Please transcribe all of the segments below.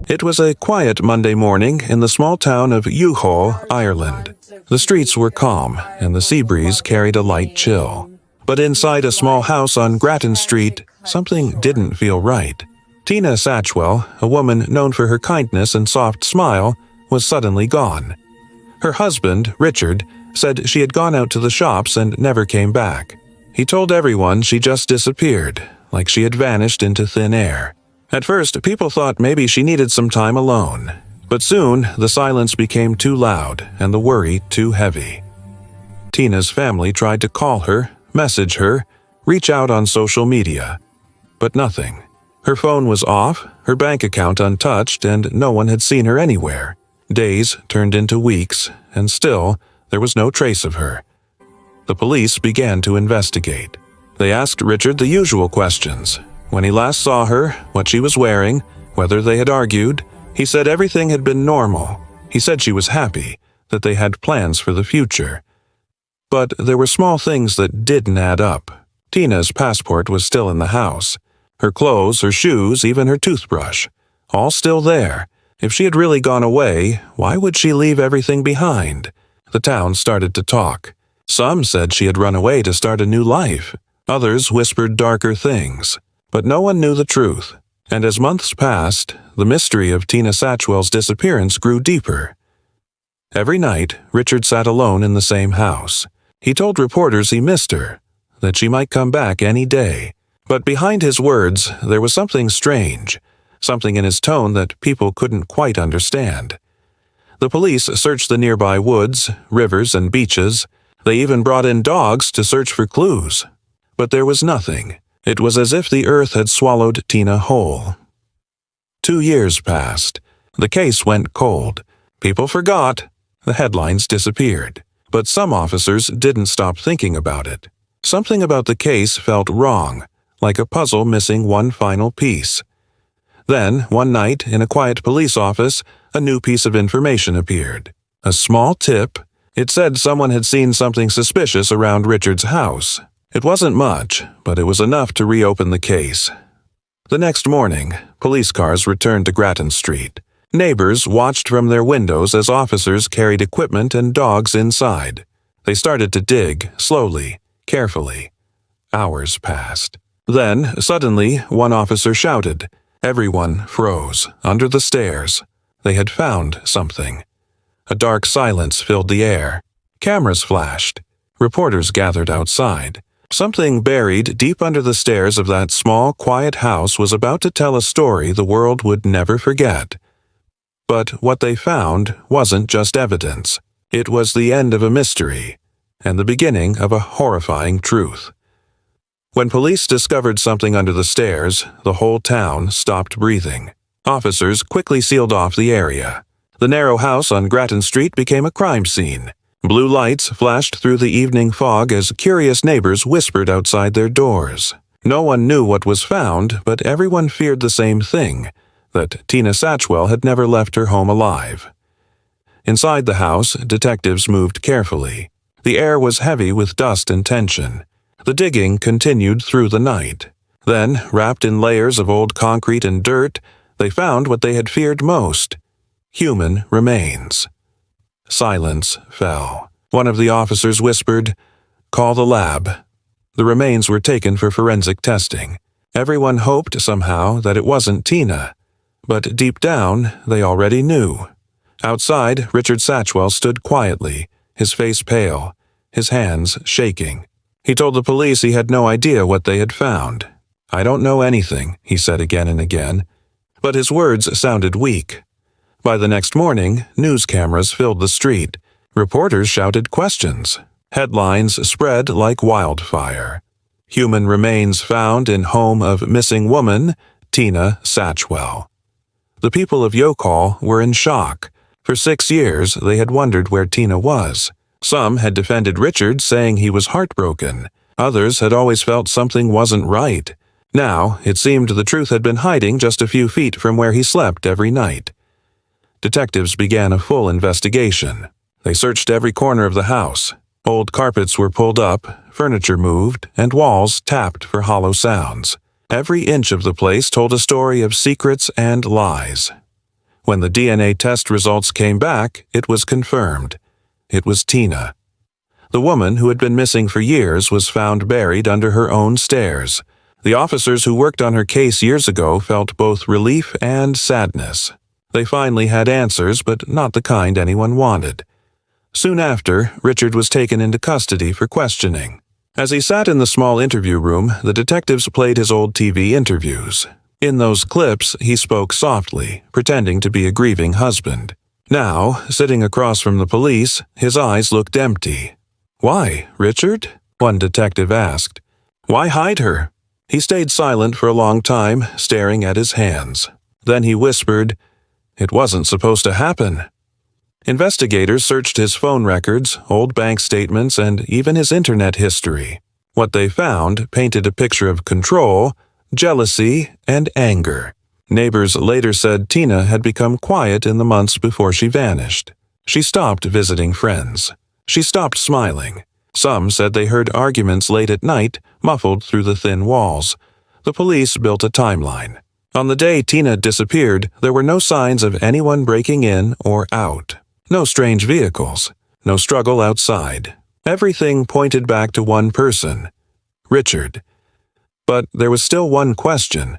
It was a quiet Monday morning in the small town of Gledhill, Ireland. The streets were calm, and the sea breeze carried a light chill. But inside a small house on Grattan Street, something didn't feel right. Tina Satchwell, a woman known for her kindness and soft smile, was suddenly gone. Her husband, Richard, said she had gone out to the shops and never came back. He told everyone she just disappeared, like she had vanished into thin air. At first, people thought maybe she needed some time alone. But soon, the silence became too loud and the worry too heavy. Tina's family tried to call her, message her, reach out on social media. But nothing. Her phone was off, her bank account untouched, and no one had seen her anywhere. Days turned into weeks, and still, there was no trace of her. The police began to investigate. They asked Richard the usual questions. When he last saw her, what she was wearing, whether they had argued. He said everything had been normal. He said she was happy, that they had plans for the future. But there were small things that didn't add up. Tina's passport was still in the house. Her clothes, her shoes, even her toothbrush. All still there. If she had really gone away, why would she leave everything behind? The town started to talk. Some said she had run away to start a new life. Others whispered darker things. But no one knew the truth. And as months passed, the mystery of Tina Satchwell's disappearance grew deeper. Every night, Richard sat alone in the same house. He told reporters he missed her, that she might come back any day. But behind his words, there was something strange, something in his tone that people couldn't quite understand. The police searched the nearby woods, rivers, and beaches. They even brought in dogs to search for clues. But there was nothing. It was as if the earth had swallowed Tina whole. 2 years passed. The case went cold. People forgot. The headlines disappeared. But some officers didn't stop thinking about it. Something about the case felt wrong, like a puzzle missing one final piece. Then, one night, in a quiet police office, a new piece of information appeared. A small tip. It said someone had seen something suspicious around Richard's house. It wasn't much, but it was enough to reopen the case. The next morning, police cars returned to Grattan Street. Neighbors watched from their windows as officers carried equipment and dogs inside. They started to dig, slowly, carefully. Hours passed. Then, suddenly, one officer shouted. Everyone froze, under the stairs. They had found something. A dark silence filled the air. Cameras flashed. Reporters gathered outside. Something buried deep under the stairs of that small, quiet house was about to tell a story the world would never forget. But what they found wasn't just evidence. It was the end of a mystery, and the beginning of a horrifying truth. When police discovered something under the stairs, the whole town stopped breathing. Officers quickly sealed off the area. The narrow house on Grattan Street became a crime scene. Blue lights flashed through the evening fog as curious neighbors whispered outside their doors. No one knew what was found, but everyone feared the same thing, that Tina Satchwell had never left her home alive. Inside the house, detectives moved carefully. The air was heavy with dust and tension. The digging continued through the night. Then, wrapped in layers of old concrete and dirt, they found what they had feared most: human remains. Silence fell. One of the officers whispered, "Call the lab." The remains were taken for forensic testing. Everyone hoped somehow that it wasn't Tina. But deep down, they already knew. Outside, Richard Satchwell stood quietly, his face pale, his hands shaking. He told the police he had no idea what they had found. "I don't know anything," he said again and again. But his words sounded weak. By the next morning, news cameras filled the street. Reporters shouted questions. Headlines spread like wildfire. Human remains found in home of missing woman, Tina Satchwell. The people of Gledhill were in shock. For 6 years, they had wondered where Tina was. Some had defended Richard, saying he was heartbroken. Others had always felt something wasn't right. Now, it seemed the truth had been hiding just a few feet from where he slept every night. Detectives began a full investigation. They searched every corner of the house. Old carpets were pulled up, furniture moved, and walls tapped for hollow sounds. Every inch of the place told a story of secrets and lies. When the DNA test results came back, it was confirmed. It was Tina. The woman who had been missing for years was found buried under her own stairs. The officers who worked on her case years ago felt both relief and sadness. They finally had answers, but not the kind anyone wanted. Soon after, Richard was taken into custody for questioning. As he sat in the small interview room, the detectives played his old TV interviews. In those clips, he spoke softly, pretending to be a grieving husband. Now, sitting across from the police, his eyes looked empty. "Why, Richard?" one detective asked. "Why hide her?" He stayed silent for a long time, staring at his hands. Then he whispered, "It wasn't supposed to happen." Investigators searched his phone records, old bank statements, and even his internet history. What they found painted a picture of control, jealousy, and anger. Neighbors later said Tina had become quiet in the months before she vanished. She stopped visiting friends. She stopped smiling. Some said they heard arguments late at night, muffled through the thin walls. The police built a timeline. On the day Tina disappeared, there were no signs of anyone breaking in or out. No strange vehicles. No struggle outside. Everything pointed back to one person, Richard. But there was still one question.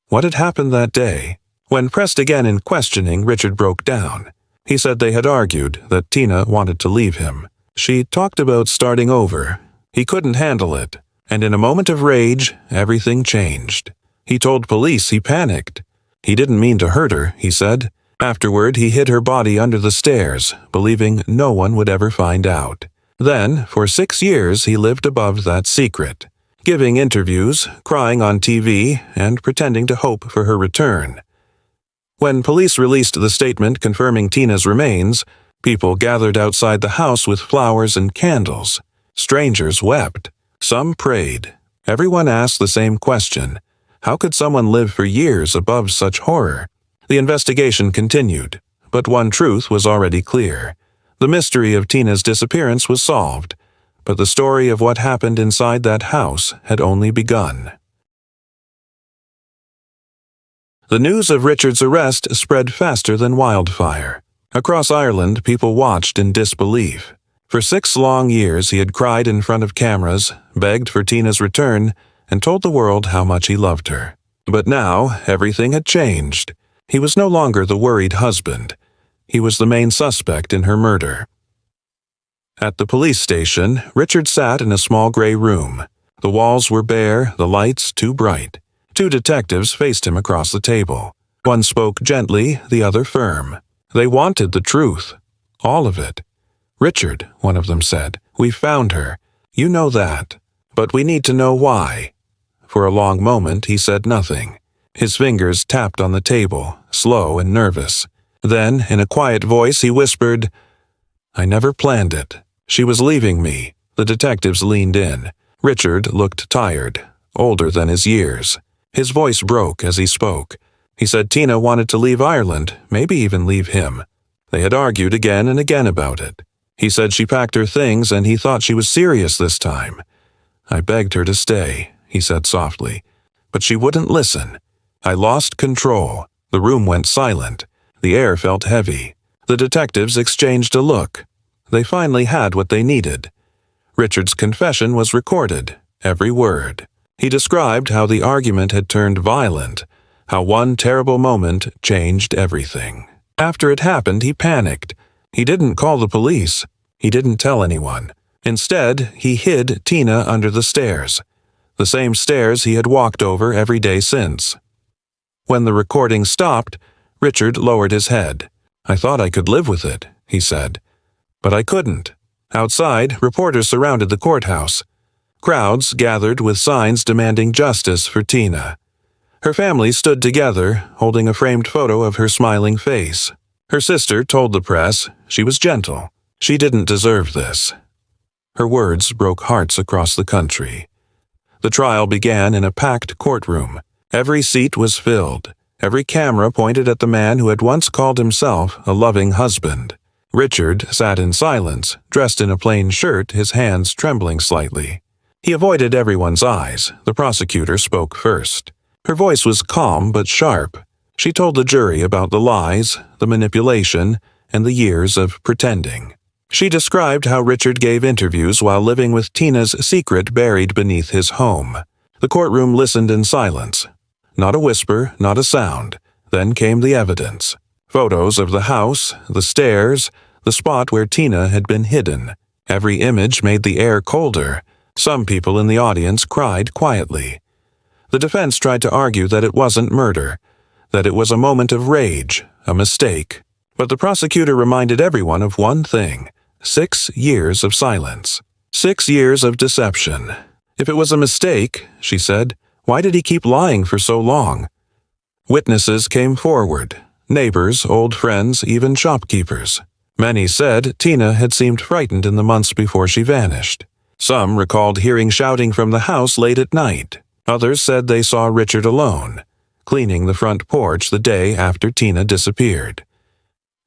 What had happened that day? When pressed again in questioning, Richard broke down. He said they had argued, that Tina wanted to leave him. She talked about starting over. He couldn't handle it, and in a moment of rage, everything changed. He told police he panicked. He didn't mean to hurt her, he said. Afterward, he hid her body under the stairs, believing no one would ever find out. Then, for 6 years, he lived above that secret, giving interviews, crying on TV, and pretending to hope for her return. When police released the statement confirming Tina's remains, people gathered outside the house with flowers and candles. Strangers wept. Some prayed. Everyone asked the same question. How could someone live for years above such horror? The investigation continued, but one truth was already clear. The mystery of Tina's disappearance was solved, but the story of what happened inside that house had only begun. The news of Richard's arrest spread faster than wildfire. Across Ireland, people watched in disbelief. For 6 long years he had cried in front of cameras, begged for Tina's return, and told the world how much he loved her. But now, everything had changed. He was no longer the worried husband. He was the main suspect in her murder. At the police station, Richard sat in a small gray room. The walls were bare, the lights too bright. 2 detectives faced him across the table. One spoke gently, the other firm. They wanted the truth. All of it. "Richard," one of them said, "we found her. You know that. But we need to know why." For a long moment he said nothing. His fingers tapped on the table, slow and nervous. Then, in a quiet voice, he whispered, "I never planned it. She was leaving me." The detectives leaned in. Richard looked tired, older than his years. His voice broke as he spoke. He said Tina wanted to leave Ireland, maybe even leave him. They had argued again and again about it. He said she packed her things and he thought she was serious this time. "I begged her to stay," he said softly, "but she wouldn't listen. I lost control." The room went silent. The air felt heavy. The detectives exchanged a look. They finally had what they needed. Richard's confession was recorded, every word. He described how the argument had turned violent, how one terrible moment changed everything. After it happened, he panicked. He didn't call the police. He didn't tell anyone. Instead, he hid Tina under the stairs, the same stairs he had walked over every day since. When the recording stopped, Richard lowered his head. "I thought I could live with it," he said. But I couldn't. Outside, reporters surrounded the courthouse. Crowds gathered with signs demanding justice for Tina. Her family stood together, holding a framed photo of her smiling face. Her sister told the press she was gentle. She didn't deserve this. Her words broke hearts across the country. The trial began in a packed courtroom. Every seat was filled. Every camera pointed at the man who had once called himself a loving husband. Richard sat in silence, dressed in a plain shirt, his hands trembling slightly. He avoided everyone's eyes. The prosecutor spoke first. Her voice was calm but sharp. She told the jury about the lies, the manipulation, and the years of pretending. She described how Richard gave interviews while living with Tina's secret buried beneath his home. The courtroom listened in silence. Not a whisper, not a sound. Then came the evidence. Photos of the house, the stairs, the spot where Tina had been hidden. Every image made the air colder. Some people in the audience cried quietly. The defense tried to argue that it wasn't murder, that it was a moment of rage, a mistake. But the prosecutor reminded everyone of one thing: 6 years of silence. 6 years of deception. If it was a mistake, she said, why did he keep lying for so long? Witnesses came forward. Neighbors, old friends, even shopkeepers. Many said Tina had seemed frightened in the months before she vanished. Some recalled hearing shouting from the house late at night. Others said they saw Richard alone, cleaning the front porch the day after Tina disappeared.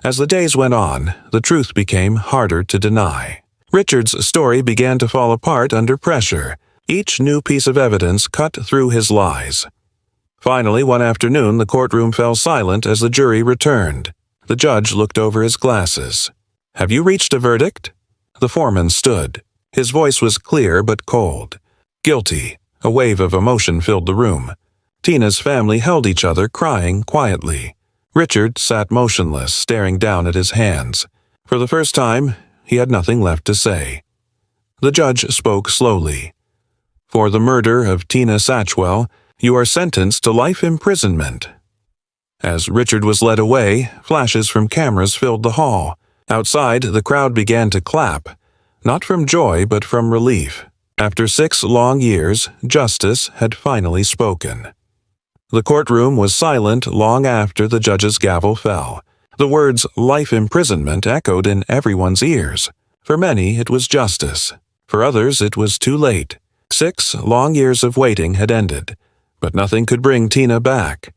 As the days went on, the truth became harder to deny. Richard's story began to fall apart under pressure. Each new piece of evidence cut through his lies. Finally, one afternoon, the courtroom fell silent as the jury returned. The judge looked over his glasses. "Have you reached a verdict?" The foreman stood. His voice was clear but cold. Guilty. A wave of emotion filled the room. Tina's family held each other, crying quietly. Richard sat motionless, staring down at his hands. For the first time, he had nothing left to say. The judge spoke slowly. "For the murder of Tina Satchwell, you are sentenced to life imprisonment." As Richard was led away, flashes from cameras filled the hall. Outside, the crowd began to clap, not from joy but from relief. After 6 long years, justice had finally spoken. The courtroom was silent long after the judge's gavel fell. The words life imprisonment echoed in everyone's ears. For many, it was justice. For others, it was too late. 6 long years of waiting had ended, but nothing could bring Tina back.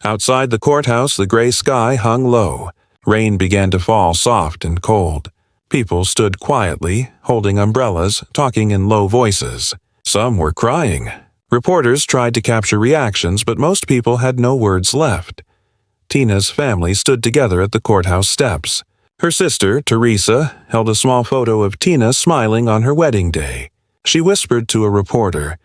Outside the courthouse, the gray sky hung low. Rain began to fall soft and cold. People stood quietly, holding umbrellas, talking in low voices. Some were crying. Reporters tried to capture reactions, but most people had no words left. Tina's family stood together at the courthouse steps. Her sister, Teresa, held a small photo of Tina smiling on her wedding day. She whispered to a reporter,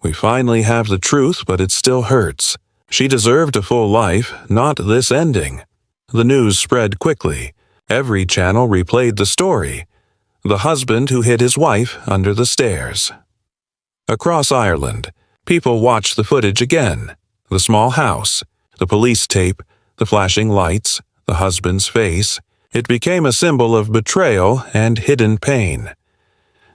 "We finally have the truth, but it still hurts. She deserved a full life, not this ending." The news spread quickly. Every channel replayed the story. The husband who hid his wife under the stairs. Across Ireland, people watched the footage again. The small house, the police tape, the flashing lights, the husband's face. It became a symbol of betrayal and hidden pain.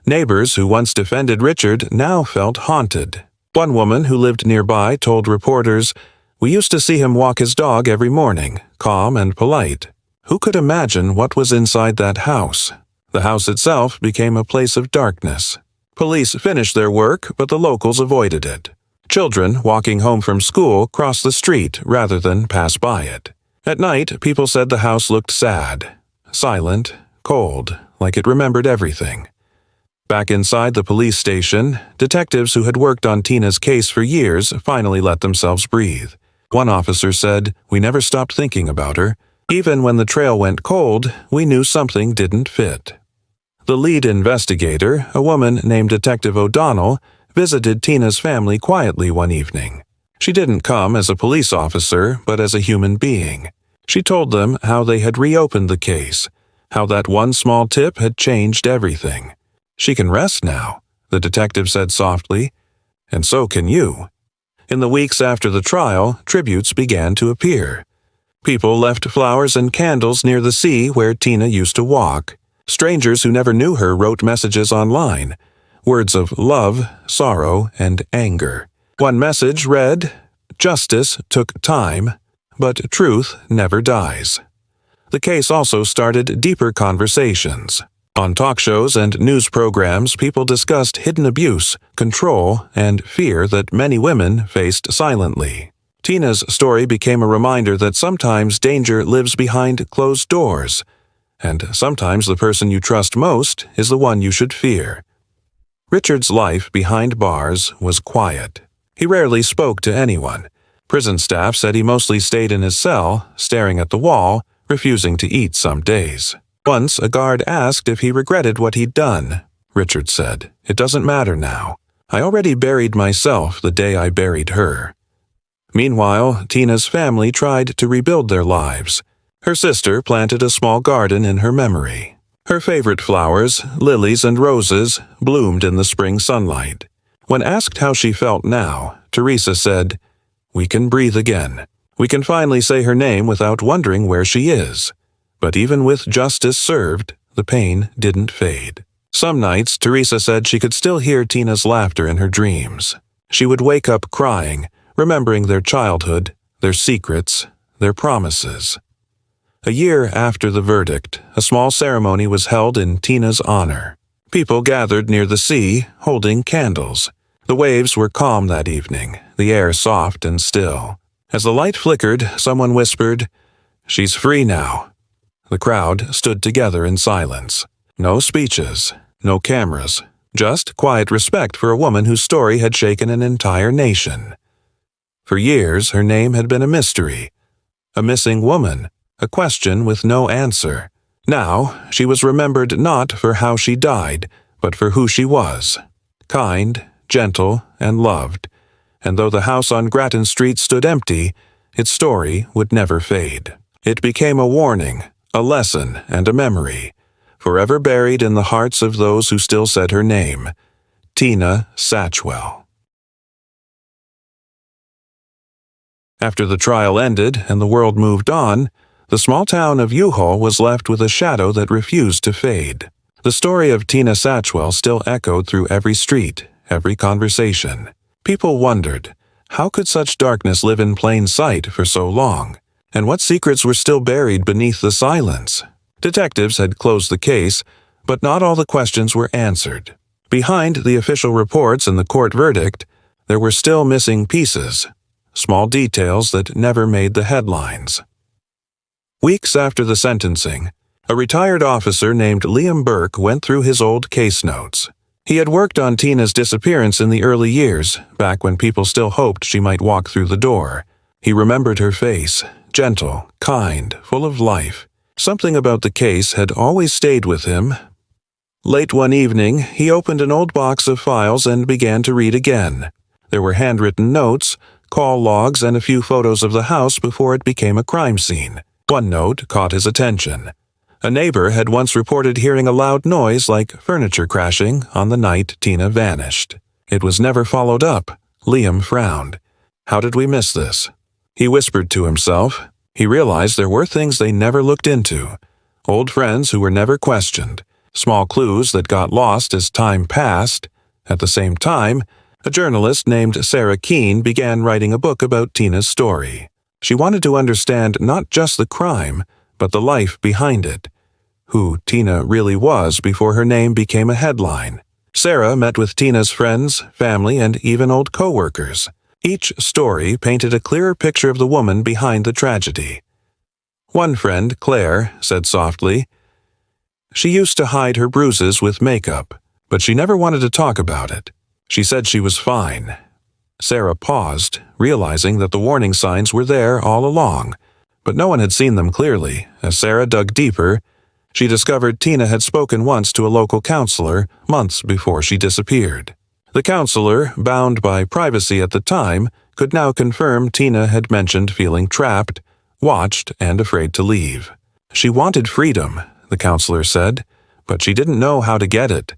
Neighbors who once defended Richard now felt haunted. One woman who lived nearby told reporters, "We used to see him walk his dog every morning, calm and polite. Who could imagine what was inside that house?" The house itself became a place of darkness. Police finished their work, but the locals avoided it. Children walking home from school crossed the street rather than pass by it. At night, people said the house looked sad, silent, cold, like it remembered everything. Back inside the police station, detectives who had worked on Tina's case for years finally let themselves breathe. One officer said, "We never stopped thinking about her. Even when the trail went cold, we knew something didn't fit." The lead investigator, a woman named Detective O'Donnell, visited Tina's family quietly one evening. She didn't come as a police officer, but as a human being. She told them how they had reopened the case, how that one small tip had changed everything. "She can rest now," the detective said softly, "and so can you." In the weeks after the trial, tributes began to appear. People left flowers and candles near the sea where Tina used to walk. Strangers who never knew her wrote messages online, words of love, sorrow, and anger. One message read, "Justice took time, but truth never dies." The case also started deeper conversations. On talk shows and news programs, people discussed hidden abuse, control, and fear that many women faced silently. Tina's story became a reminder that sometimes danger lives behind closed doors, and sometimes the person you trust most is the one you should fear. Richard's life behind bars was quiet. He rarely spoke to anyone. Prison staff said he mostly stayed in his cell, staring at the wall, refusing to eat some days. Once, a guard asked if he regretted what he'd done. Richard said, "It doesn't matter now. I already buried myself the day I buried her." Meanwhile, Tina's family tried to rebuild their lives. Her sister planted a small garden in her memory. Her favorite flowers, lilies and roses, bloomed in the spring sunlight. When asked how she felt now, Teresa said, "We can breathe again. We can finally say her name without wondering where she is." But even with justice served, the pain didn't fade. Some nights, Teresa said she could still hear Tina's laughter in her dreams. She would wake up crying, remembering their childhood, their secrets, their promises. A year after the verdict, a small ceremony was held in Tina's honor. People gathered near the sea, holding candles. The waves were calm that evening, the air soft and still. As the light flickered, someone whispered, "She's free now." The crowd stood together in silence. No speeches, no cameras, just quiet respect for a woman whose story had shaken an entire nation. For years, her name had been a mystery, a missing woman, a question with no answer. Now, she was remembered not for how she died, but for who she was. Kind, gentle, and loved. And though the house on Grattan Street stood empty, its story would never fade. It became a warning, a lesson, and a memory, forever buried in the hearts of those who still said her name, Tina Satchwell. After the trial ended and the world moved on, the small town of Youghal was left with a shadow that refused to fade. The story of Tina Satchwell still echoed through every street, every conversation. People wondered, how could such darkness live in plain sight for so long? And what secrets were still buried beneath the silence? Detectives had closed the case, but not all the questions were answered. Behind the official reports and the court verdict, there were still missing pieces, small details that never made the headlines. Weeks after the sentencing, a retired officer named Liam Burke went through his old case notes. He had worked on Tina's disappearance in the early years, back when people still hoped she might walk through the door. He remembered her face, gentle, kind, full of life. Something about the case had always stayed with him. Late one evening, he opened an old box of files and began to read again. There were handwritten notes, call logs, and a few photos of the house before it became a crime scene. One note caught his attention. A neighbor had once reported hearing a loud noise like furniture crashing on the night Tina vanished. It was never followed up. Liam frowned. How did we miss this? He whispered to himself. He realized there were things they never looked into. Old friends who were never questioned. Small clues that got lost as time passed. At the same time, a journalist named Sarah Keene began writing a book about Tina's story. She wanted to understand not just the crime, but the life behind it. Who Tina really was before her name became a headline. Sarah met with Tina's friends, family, and even old co-workers. Each story painted a clearer picture of the woman behind the tragedy. One friend, Claire, said softly, "She used to hide her bruises with makeup, but she never wanted to talk about it. She said she was fine." Sarah paused, realizing that the warning signs were there all along, but no one had seen them clearly. As Sarah dug deeper, she discovered Tina had spoken once to a local counselor months before she disappeared. The counselor, bound by privacy at the time, could now confirm Tina had mentioned feeling trapped, watched, and afraid to leave. She wanted freedom, the counselor said, but she didn't know how to get it.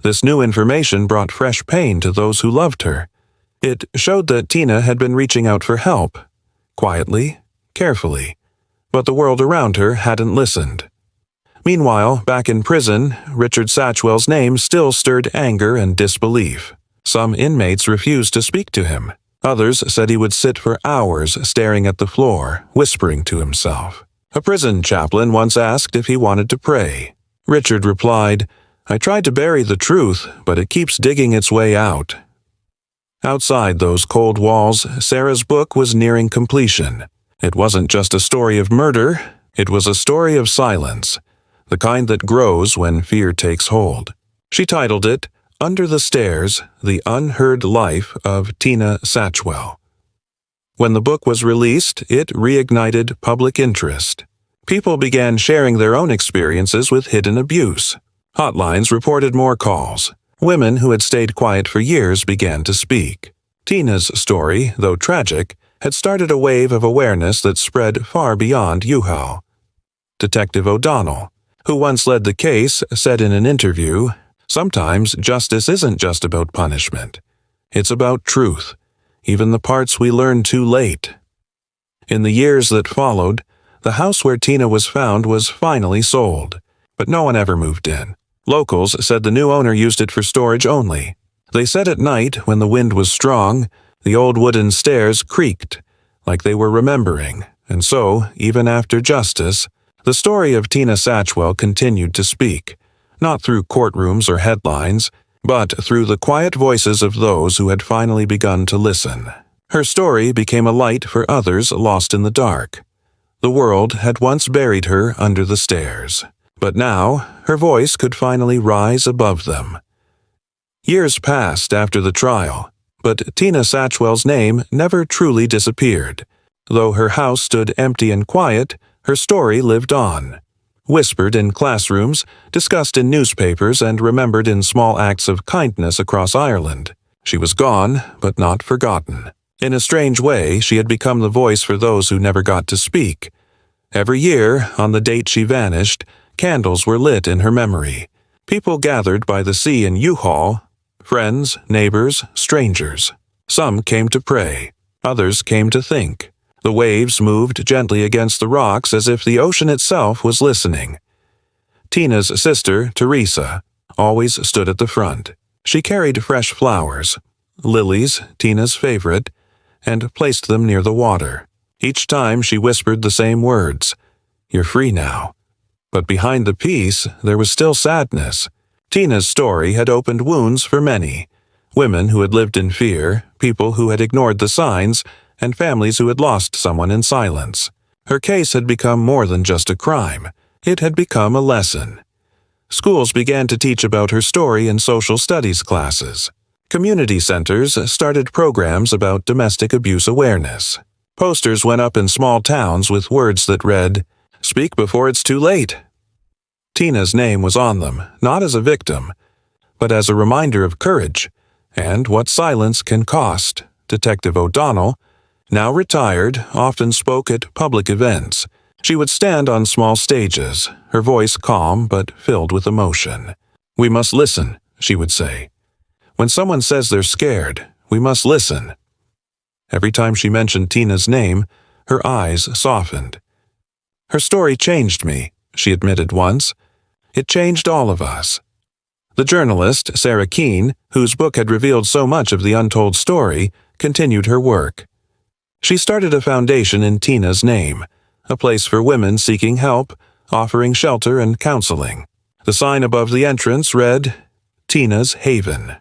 This new information brought fresh pain to those who loved her. It showed that Tina had been reaching out for help, quietly, carefully, but the world around her hadn't listened. Meanwhile, back in prison, Richard Satchwell's name still stirred anger and disbelief. Some inmates refused to speak to him. Others said he would sit for hours staring at the floor, whispering to himself. A prison chaplain once asked if he wanted to pray. Richard replied, "I tried to bury the truth, but it keeps digging its way out." Outside those cold walls, Sarah's book was nearing completion. It wasn't just a story of murder, it was a story of silence. The kind that grows when fear takes hold. She titled it, Under the Stairs, The Unheard Life of Tina Satchwell. When the book was released, it reignited public interest. People began sharing their own experiences with hidden abuse. Hotlines reported more calls. Women who had stayed quiet for years began to speak. Tina's story, though tragic, had started a wave of awareness that spread far beyond Youghal. Detective O'Donnell, who once led the case, said in an interview, "Sometimes justice isn't just about punishment. It's about truth, even the parts we learn too late." In the years that followed, the house where Tina was found was finally sold, but no one ever moved in. Locals said the new owner used it for storage only. They said at night, when the wind was strong, the old wooden stairs creaked, like they were remembering, and so, even after justice, the story of Tina Satchwell continued to speak, not through courtrooms or headlines, but through the quiet voices of those who had finally begun to listen. Her story became a light for others lost in the dark. The world had once buried her under the stairs, but now her voice could finally rise above them. Years passed after the trial, but Tina Satchwell's name never truly disappeared. Though her house stood empty and quiet, her story lived on. Whispered in classrooms, discussed in newspapers, and remembered in small acts of kindness across Ireland. She was gone, but not forgotten. In a strange way, she had become the voice for those who never got to speak. Every year, on the date she vanished, candles were lit in her memory. People gathered by the sea in Youghal, friends, neighbors, strangers. Some came to pray, others came to think. The waves moved gently against the rocks as if the ocean itself was listening. Tina's sister, Teresa, always stood at the front. She carried fresh flowers, lilies, Tina's favorite, and placed them near the water. Each time she whispered the same words, "You're free now." But behind the peace, there was still sadness. Tina's story had opened wounds for many. Women who had lived in fear, people who had ignored the signs, and families who had lost someone in silence. Her case had become more than just a crime. It had become a lesson. Schools began to teach about her story in social studies classes. Community centers started programs about domestic abuse awareness. Posters went up in small towns with words that read, "Speak before it's too late." Tina's name was on them, not as a victim, but as a reminder of courage and what silence can cost. Detective O'Donnell, now retired, often spoke at public events. She would stand on small stages, her voice calm but filled with emotion. "We must listen," she would say. "When someone says they're scared, we must listen." Every time she mentioned Tina's name, her eyes softened. "Her story changed me," she admitted once. "It changed all of us." The journalist, Sarah Keane, whose book had revealed so much of the untold story, continued her work. She started a foundation in Tina's name, a place for women seeking help, offering shelter and counseling. The sign above the entrance read, "Tina's Haven."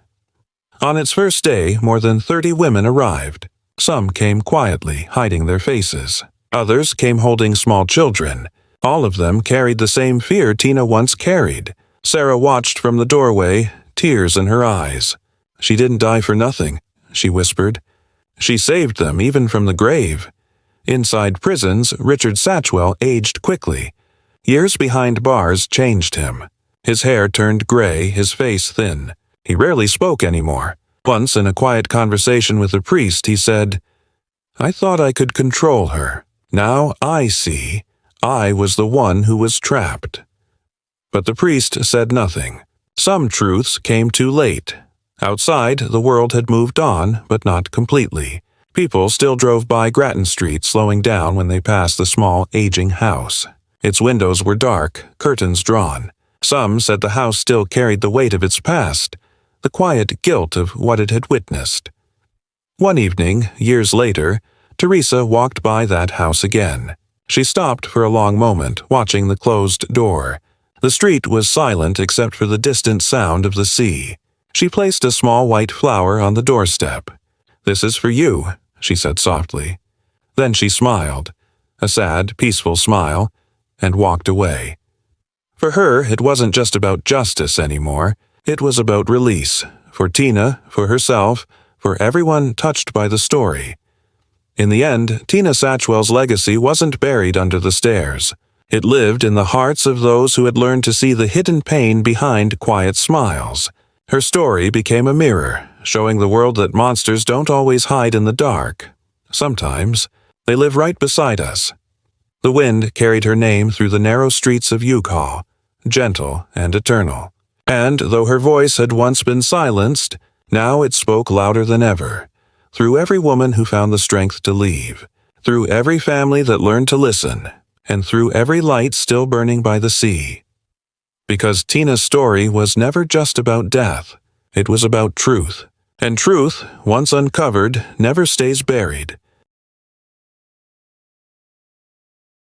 On its first day, more than 30 women arrived. Some came quietly, hiding their faces. Others came holding small children. All of them carried the same fear Tina once carried. Sarah watched from the doorway, tears in her eyes. "She didn't die for nothing," she whispered. "She saved them, even from the grave." Inside prisons, Richard Satchwell aged quickly. Years behind bars changed him. His hair turned gray, his face thin. He rarely spoke anymore. Once, in a quiet conversation with a priest, he said, "I thought I could control her. Now I see. I was the one who was trapped." But the priest said nothing. Some truths came too late. Outside, the world had moved on, but not completely. People still drove by Grattan Street, slowing down when they passed the small, aging house. Its windows were dark, curtains drawn. Some said the house still carried the weight of its past, the quiet guilt of what it had witnessed. One evening, years later, Teresa walked by that house again. She stopped for a long moment, watching the closed door. The street was silent except for the distant sound of the sea. She placed a small white flower on the doorstep. "This is for you," she said softly. Then she smiled, a sad, peaceful smile, and walked away. For her, it wasn't just about justice anymore. It was about release, for Tina, for herself, for everyone touched by the story. In the end, Tina Satchwell's legacy wasn't buried under the stairs. It lived in the hearts of those who had learned to see the hidden pain behind quiet smiles. Her story became a mirror, showing the world that monsters don't always hide in the dark. Sometimes, they live right beside us. The wind carried her name through the narrow streets of Ucall, gentle and eternal. And though her voice had once been silenced, now it spoke louder than ever, through every woman who found the strength to leave, through every family that learned to listen, and through every light still burning by the sea. Because Tina's story was never just about death, it was about truth. And truth, once uncovered, never stays buried.